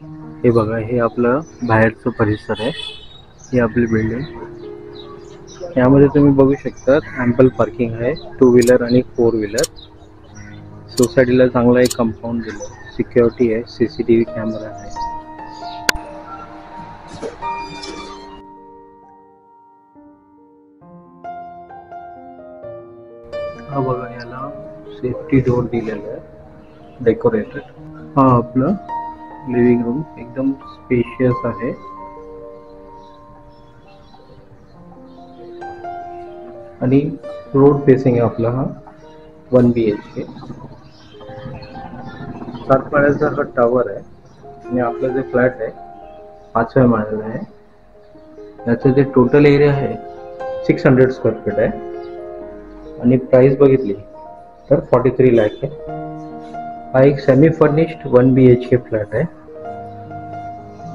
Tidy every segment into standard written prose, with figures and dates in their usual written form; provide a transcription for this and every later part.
हे बघा, हे आपलं बाहेरचं परिसर आहे. ही आपली बिल्डिंग. यामध्ये तुम्ही बघू शकता ॲम्पल पार्किंग आहे, 2 व्हीलर आणि 4 व्हीलर. सोसायटीला चांगला एक कंपाऊंड दिलं, सिक्युरिटी आहे, CCTV कॅमेरा आहे. हा बघा, याला सेफ्टी डोर दिलेला आहे, डेकोरेटेड. हा आपलं लिव्हिंग रूम एकदम स्पेशियस आहे. आणि रोड फेसिंग आहे आपला हा 1 BHK. 7 माळ्याचा हा टावर आहे. आणि आपला जे फ्लॅट आहे 5व्या माळ्याला आहे. याचं जे टोटल एरिया आहे 600 स्क्वेअर फीट आहे. आणि प्राइस बघितली तर 43 लाख आहे. हा एक सेमी फर्निश्ड 1 BHK फ्लॅट आहे,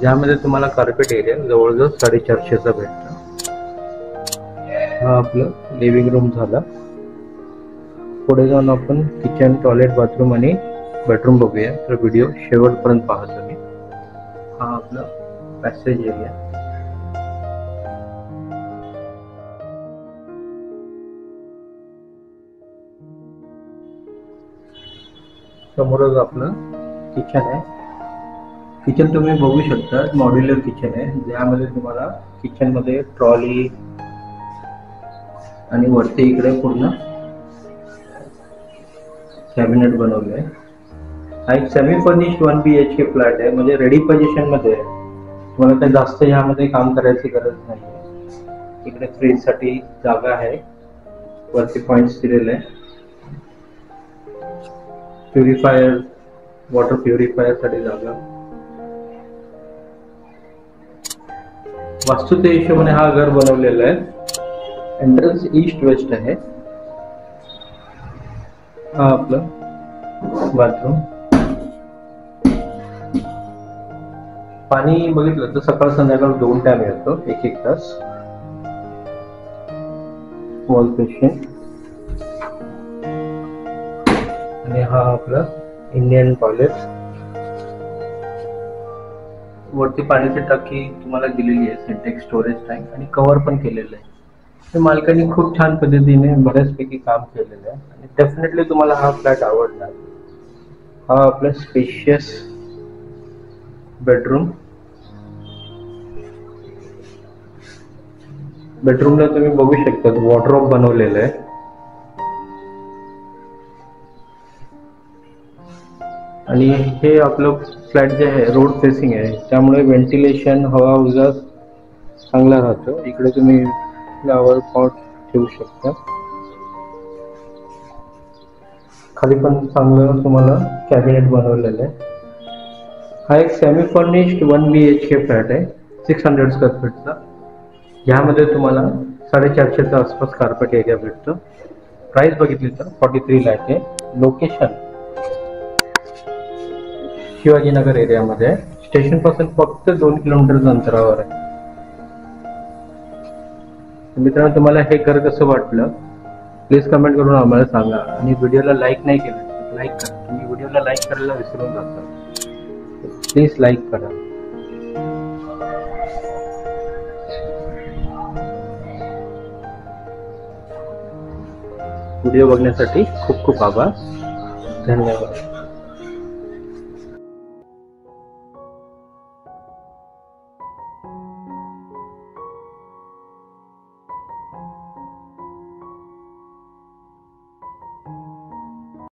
ज्यामध्ये तुम्हाला कार्पेट एरिया जवळजवळ 450चा भेटतो. हा आपलं लिव्हिंग रूम झाला. पुढे जाऊन आपण किचन, टॉयलेट, बाथरूम आणि बेडरूम बघूया. तर व्हिडिओ शेवटपर्यंत पहा तुम्ही. हा आपला पॅसेज एरिया. समोरच आपलं किचन आहे. किचन तुम्ही बघू शकता, मॉड्युलर किचन आहे, ज्यामध्ये तुम्हाला किचन मध्ये ट्रॉली आणि वरती इकडे पूर्ण कॅबिनेट बनवले आहे. हा एक सेमी फर्निश्ड 1 BHK फ्लॅट आहे, म्हणजे रेडी पोझिशन मध्ये आहे. तुम्हाला काही जास्त यामध्ये काम करायची गरज नाही. इकडे फ्रीज साठी जागा आहे, वरती पॉइंट्स दिलेले आहे. प्युरिफायर, वॉटर प्युरिफायर साठी जागा. वास्तूच्या हिशोबाने हा घर बनवलेला आहे. एंट्रन्स ईस्ट वेस्ट आहे. हा आपलं बाथरूम. पाणी बघितलं तर सकाळ संध्याकाळ 2 टाइम येतो, 1-1 तास. Wall patient. आणि हा आपला इंडियन टॉयलेट. वरती पाण्याची टाकी तुम्हाला दिलेली आहे, सिंटेक्स, स्टोरेज टँक आणि कव्हर पण केलेलं आहे. ते मालकांनी खूप छान पद्धतीने बऱ्याचपैकी काम केलेलं आहे आणि डेफिनेटली तुम्हाला हा फ्लॅट आवडणार. हा आपला स्पेशियस बेडरूम. बेडरूमला तुम्ही बघू शकता वॉर्डरोब बनवलेलं आहे. आणि हे आपलं फ्लॅट जे आहे रोड फेसिंग आहे, त्यामुळे व्हेंटिलेशन, हवा उजास चांगला राहतो. इकडे तुम्ही फ्लावर पॉट ठेवू शकता. खाली पण चांगलं तुम्हाला कॅबिनेट बनवलेलं आहे. हा एक सेमी फर्निश्ड 1 BHK फ्लॅट आहे, 600 स्क्वेअर फीटचा. ह्यामध्ये तुम्हाला 450च्या आसपास कार्पेट एरिया भेटतो. प्राइस बघितली तर 43 लाख आहे. लोकेशन शिवाजीनगर एरियामध्ये आहे. स्टेशन पासून फक्त 2 किलोमीटर अंतरावर आहे. मित्रांनो, तुम्हाला हे घर कसं वाटलं प्लीज कमेंट करून आम्हाला सांगा. आणि व्हिडिओला लाईक नाही केलं तर लाईक करा. तुम्ही व्हिडिओला लाईक करायला विसरून जाता, प्लीज लाईक करा. व्हिडिओ बघण्यासाठी खूप खूप आभार. धन्यवाद.